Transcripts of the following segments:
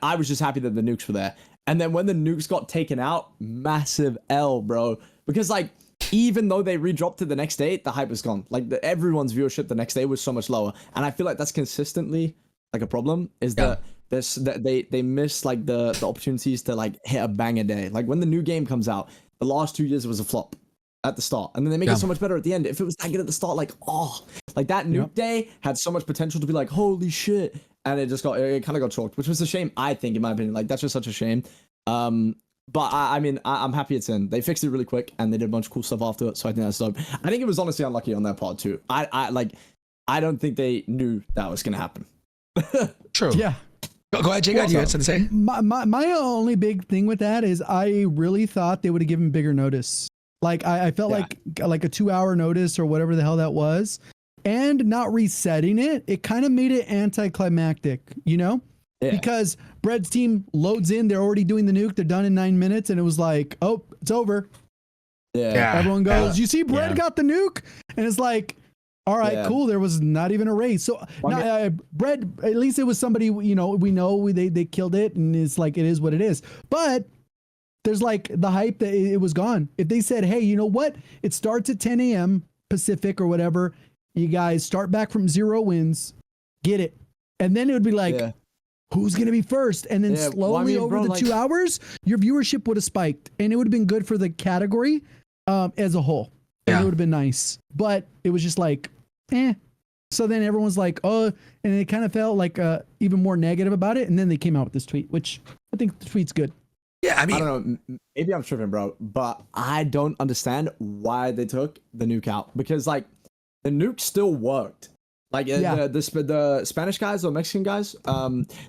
I was just happy that the nukes were there. And then when the nukes got taken out, massive L, bro. Because like, even though they redropped it the next day, the hype was gone. Like everyone's viewership the next day was so much lower. And I feel like that's consistently like a problem, is that they miss like the opportunities to like hit a bang a day. Like when the new game comes out, the last 2 years it was a flop at the start, and then they make it so much better at the end. If it was that good at the start, like like that nuke day had so much potential to be like holy shit, and it kind of got chalked, which was a shame. I think, in my opinion, like that's just such a shame. But I mean, I'm happy it's in. They fixed it really quick, and they did a bunch of cool stuff after it. So I think that's dope. I think it was honestly unlucky on their part too. I don't think they knew that was gonna happen. True. Yeah. Go ahead, Jake. You had something to say? My only big thing with that is I really thought they would have given bigger notice. Like I felt like a 2-hour notice or whatever the hell that was, and not resetting it. It kind of made it anticlimactic, you know? Yeah. Because Bread's team loads in, they're already doing the nuke, they're done in 9 minutes, and it was like, oh, it's over. Yeah. Everyone goes, you see, Bread got the nuke, and it's like, all right, cool. There was not even a race. So Bread, at least it was somebody, you know, we know they killed it, and it's like, it is what it is. But there's like the hype that it was gone. If they said, hey, you know what? It starts at 10 a.m. Pacific or whatever. You guys start back from 0 wins, get it. And then it would be like, who's going to be first? And then slowly over the 2 hours, your viewership would have spiked, and it would have been good for the category as a whole. And it would have been nice. But it was just like, So then everyone's like, oh, and it kind of felt like even more negative about it. And then they came out with this tweet, which I think the tweet's good. Yeah, I mean, I don't know. Maybe I'm tripping, bro, but I don't understand why they took the nuke out, because like the nuke still worked. Like the Spanish guys or Mexican guys,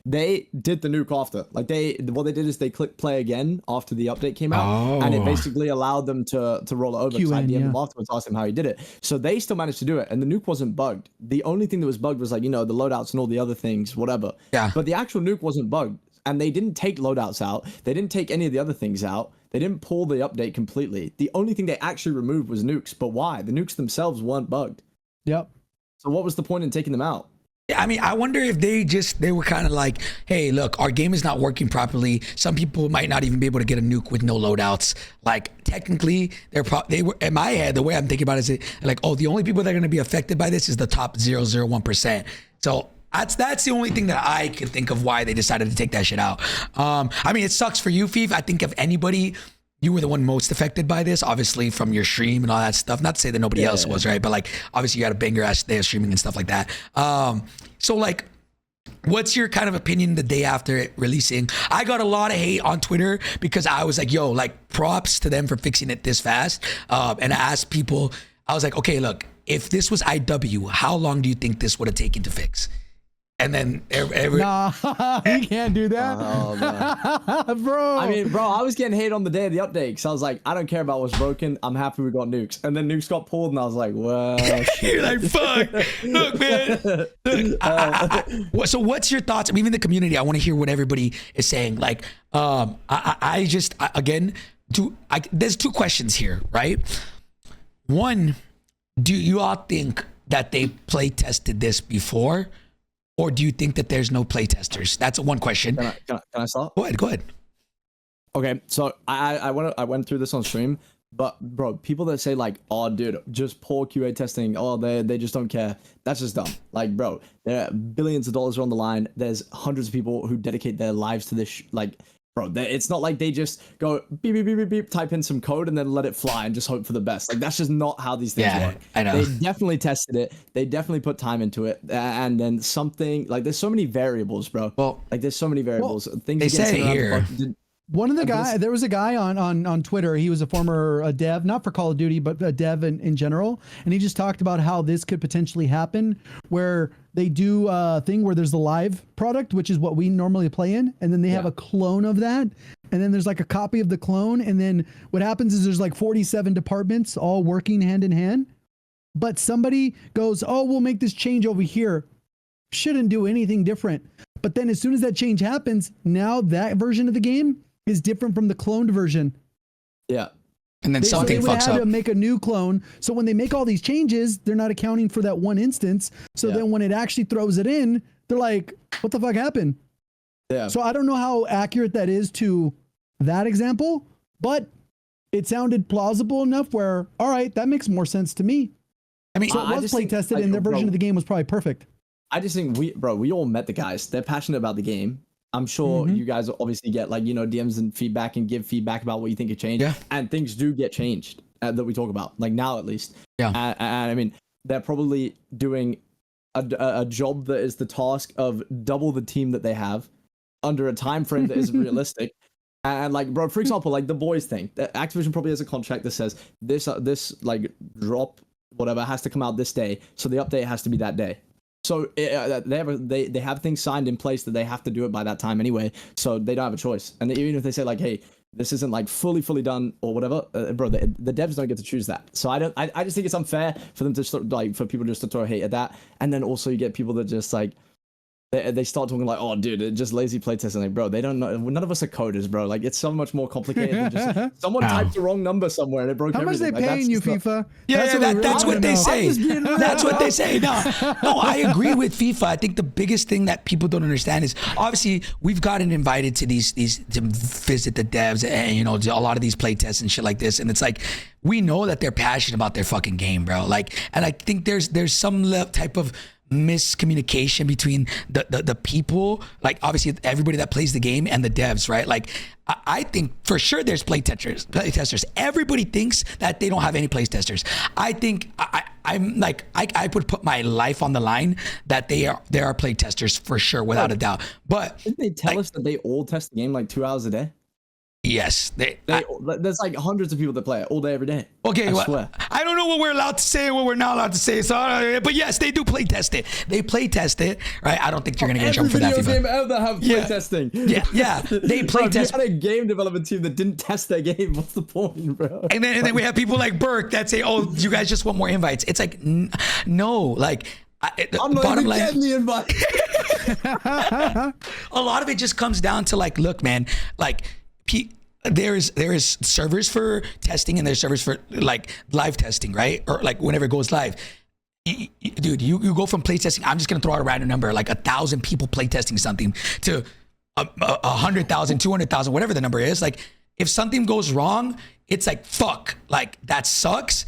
they did the nuke after. Like what they did is they clicked play again after the update came out, and it basically allowed them to roll it over. Because I DM'd them afterwards, asked him how he did it. So they still managed to do it, and the nuke wasn't bugged. The only thing that was bugged was like, you know, the loadouts and all the other things, whatever. Yeah. But the actual nuke wasn't bugged, and they didn't take loadouts out. They didn't take any of the other things out. They didn't pull the update completely. The only thing they actually removed was nukes. But why? The nukes themselves weren't bugged. Yep. So what was the point in taking them out? I mean, I wonder if they were kind of like, hey, look, our game is not working properly. Some people might not even be able to get a nuke with no loadouts. Like technically, they were in my head. The way I'm thinking about it is like, oh, the only people that are going to be affected by this is the top 0.001%. So that's the only thing that I could think of why they decided to take that shit out. I mean, it sucks for you, Fief. I think if anybody, you were the one most affected by this, obviously, from your stream and all that stuff. Not to say that nobody else was, right? But like, obviously, you had a banger ass day of streaming and stuff like that. So like, what's your kind of opinion the day after it releasing? I got a lot of hate on Twitter because I was like, yo, like props to them for fixing it this fast. And I asked people, I was like, okay, look, if this was IW, how long do you think this would have taken to fix? And then nah, you can't do that. Bro. I mean, bro, I was getting hate on the day of the update because I was like, I don't care about what's broken. I'm happy we got nukes. And then nukes got pulled, and I was like, well, you're like, fuck. Look, man. So what's your thoughts? I mean, even the community, I want to hear what everybody is saying. Like, there's two questions here, right? One, do you all think that they play tested this before? Or do you think that there's no play testers? That's one question. Can I start? Go ahead. Okay, so I went through this on stream, but bro, people that say like, oh dude, just poor QA testing, oh they just don't care. That's just dumb. Like, bro, there are billions of dollars on the line. There's hundreds of people who dedicate their lives to this. Bro, it's not like they just go beep, beep, beep, beep, beep, type in some code and then let it fly and just hope for the best. Like, that's just not how these things work. I know. They definitely tested it. They definitely put time into it. And then something, like, there's so many variables, bro. Well, like, there's so many variables. Things they say here. One of the guys, there was a guy on Twitter. He was a former dev, not for Call of Duty, but a dev in general. And he just talked about how this could potentially happen, where they do a thing where there's the live product, which is what we normally play in. And then they have a clone of that. And then there's like a copy of the clone. And then what happens is there's like 47 departments all working hand in hand. But somebody goes, oh, we'll make this change over here. Shouldn't do anything different. But then as soon as that change happens, now that version of the game is different from the cloned version. Yeah. And then something fucks up. They would have to make a new clone. So when they make all these changes, they're not accounting for that one instance. So then when it actually throws it in, they're like, what the fuck happened? Yeah. So I don't know how accurate that is to that example, but it sounded plausible enough where, all right, that makes more sense to me. I mean, So it was just play think, tested like, and their version bro, of the game was probably perfect. I just think we all met the guys. They're passionate about the game. I'm sure you guys obviously get like, DMs and feedback and give feedback about what you think could change. Yeah. And things do get changed that we talk about, like now at least. Yeah. And I mean, they're probably doing a job that is the task of double the team that they have under a time frame that isn't realistic. And like, bro, for example, like the boys thing, Activision probably has a contract that says this like drop whatever has to come out this day, so the update has to be that day. So they have things signed in place that they have to do it by that time anyway, so they don't have a choice. And even if they say like, hey, this isn't like fully done or whatever, bro, the devs don't get to choose that. So I just think it's unfair for them to for people just to throw hate at that. And then also you get people that just like they start talking like, oh dude, it's just lazy playtesting. Like, bro, they don't know, none of us are coders, bro. Like, it's so much more complicated than just someone typed the wrong number somewhere and it broke everything. How much they paying you, FIFA? That's what they say. That's what they say. No, I agree with FIFA. I think the biggest thing that people don't understand is obviously we've gotten invited to these to visit the devs and a lot of these play tests and shit like this, and it's like we know that they're passionate about their fucking game, bro. Like, and I think there's some type of miscommunication between the people, like obviously everybody that plays the game and the devs, right? Like I think for sure there's play testers. Everybody thinks that they don't have any play testers. I think I'm like I would put my life on the line that there are play testers for sure, without a doubt. But didn't they tell us that they all test the game like 2 hours a day? Yes, there's like hundreds of people that play it all day, every day. Okay, I don't know what we're allowed to say and what we're not allowed to say. So, but yes, they do play test it. They play test it, right? I don't think you're gonna get in trouble for that. Every video game ever have play testing. Yeah, they play test. If you had a game development team that didn't test their game, what's the point, bro? And then we have people like Burke that say, "Oh, you guys just want more invites." It's like, no, like. I'm not even getting the invite. A lot of it just comes down to like, look, man, like. There is servers for testing and there's servers for like live testing, right? Or like whenever it goes live. Dude, you go from play testing, I'm just gonna throw out a random number, like 1,000 people play testing something, to 100,000, 200,000, whatever the number is. Like if something goes wrong, it's like, fuck, like that sucks.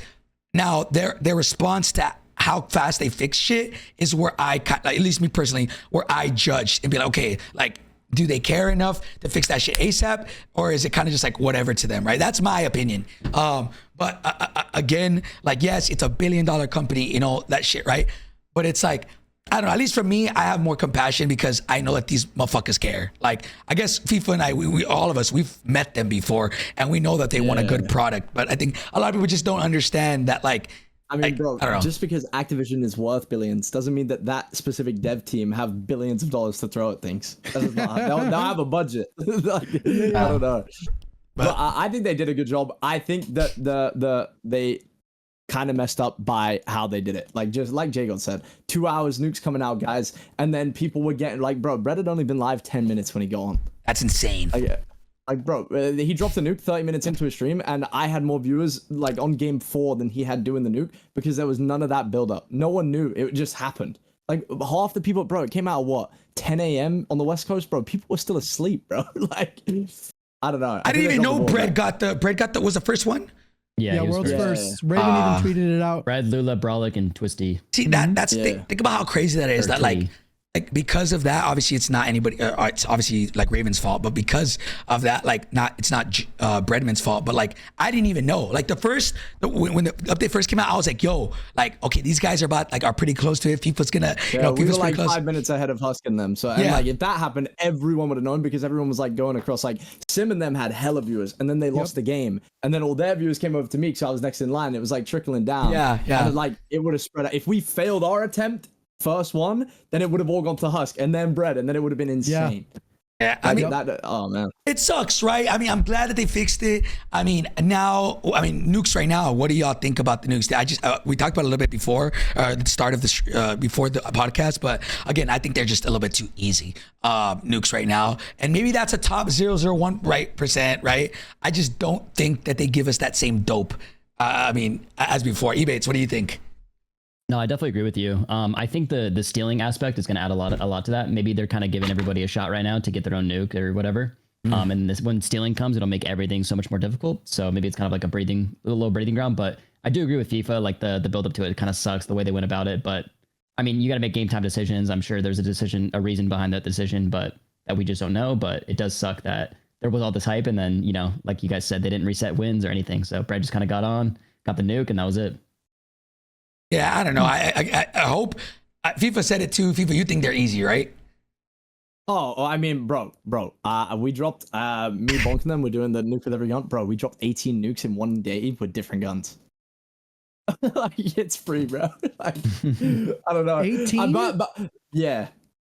Now their response to how fast they fix shit is where at least me personally, where I judge and be like, okay, like, do they care enough to fix that shit ASAP, or is it kind of just like whatever to them, right? That's my opinion. But again, like, yes, it's $1 billion company, that shit, right? But it's like, I don't know, at least for me, I have more compassion because I know that these motherfuckers care. Like, I guess FIFA and I, we all of us, we've met them before and we know that they want a good product. But I think a lot of people just don't understand that, like, I mean, bro, just because Activision is worth billions doesn't mean that specific dev team have billions of dollars to throw at things. They'll have a budget. I don't know. But I think they did a good job. I think that they kind of messed up by how they did it. Like, just like Jagon said, 2 hours, Nukes coming out, guys. And then people were getting, like, bro, Brett had only been live 10 minutes when he got on. That's insane. Like, bro, he dropped the nuke 30 minutes into his stream, and I had more viewers, like, on game 4 than he had doing the nuke, because there was none of that build-up. No one knew. It just happened. Like, half the people, bro, it came out at, what, 10 a.m. on the West Coast, bro? People were still asleep, bro. Like, I don't know. I didn't even know Brett got the, was the first one? Yeah, world's first. Raven even tweeted it out. Brad, Lula, Brolic, and Twisty. See, that's think about how crazy that is. That, like because of that, obviously it's not anybody. It's obviously like Raven's fault, but because of that, like it's not Breadman's fault. But like I didn't even know. Like when the update first came out, I was like, yo, like okay, these guys are pretty close to it. FIFA's gonna, we were like 5 minutes ahead of Husk and them. So and like if that happened, everyone would have known, because everyone was like going across. Like Sim and them had hella viewers, and then they lost the game, and then all their viewers came over to me because I was next in line. It was like trickling down. Yeah. And like it would have spread out. If we failed our attempt, first one, then it would have all gone to Husk and then Bread, and then it would have been insane. Yeah, I mean, oh man, it sucks, right? I mean, I'm glad that they fixed it. I mean, Nukes right now. What do y'all think about the Nukes? We talked about it a little bit before the start of this, before the podcast, but again, I think they're just a little bit too easy. Nukes right now, and maybe that's a top 001% right? I just don't think that they give us that same dope. I mean, as before. Ebates, what do you think? No, I definitely agree with you. I think the stealing aspect is going to add a lot to that. Maybe they're kind of giving everybody a shot right now to get their own nuke or whatever. And this when stealing comes, it'll make everything so much more difficult. So maybe it's kind of like a little breathing ground. But I do agree with FIFA. Like the build up to it kind of sucks the way they went about it. But I mean, you got to make game time decisions. I'm sure there's a reason behind that decision, but that we just don't know. But it does suck that there was all this hype, and then like you guys said, they didn't reset wins or anything. So Brad just kind of got the nuke, and that was it. Yeah, I don't know. I hope FIFA said it too. FIFA, you think they're easy, right? Oh, I mean, bro. We dropped me bonking them. We're doing the nuke with every gun, bro. We dropped 18 nukes in one day with different guns. Like, it's free, bro. Like, I don't know. 18? But yeah,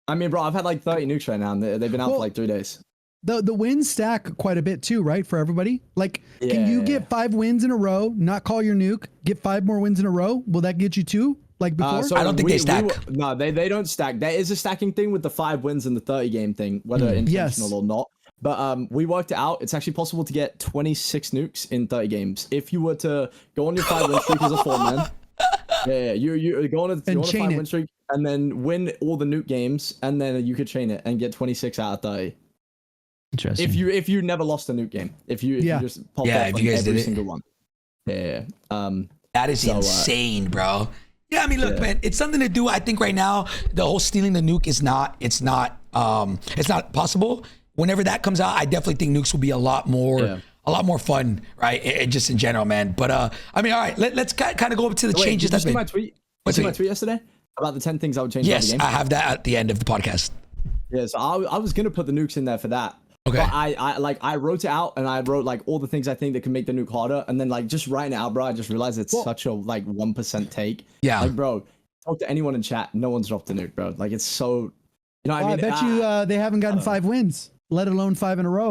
I mean, bro, I've had like 30 nukes right now, and they've been out for like 3 days. The wins stack quite a bit too, right? For everybody. Like, can you get 5 wins in a row, not call your nuke, get 5 more wins in a row? Will that get you 2? Like before? I don't think they stack. No, they don't stack. There is a stacking thing with the 5 wins in the 30 game thing, whether intentional or not. But we worked it out. It's actually possible to get 26 nukes in 30 games. If you were to go on your 5 win streak as a 4-man. Yeah, you go on a 5 win streak and then win all the nuke games, and then you could chain it and get 26 out of 30. Interesting. If you never lost a nuke game, if you just popped off if you guys every did single one. Yeah. That is insane, bro. Yeah, I mean, look, man, it's something to do. I think right now the whole stealing the nuke is it's not possible. Whenever that comes out, I definitely think nukes will be a lot more fun, right? Just in general, man. But I mean, all right, let's kind of go up to the changes. Did you see my tweet? Did you see my tweet yesterday about the 10 things I would change about the game? Yes, I have that at the end of the podcast. Yeah, so I was gonna put the nukes in there for that. Okay. But I wrote it out, and I wrote like all the things I think that can make the nuke harder, and then like just writing it out, bro, I just realized it's such a like 1% take. Yeah. Like, bro, talk to anyone in chat, no one's dropped a nuke, bro. Like, it's so, you know what I mean? I bet you they haven't gotten 5 wins, let alone 5 in a row.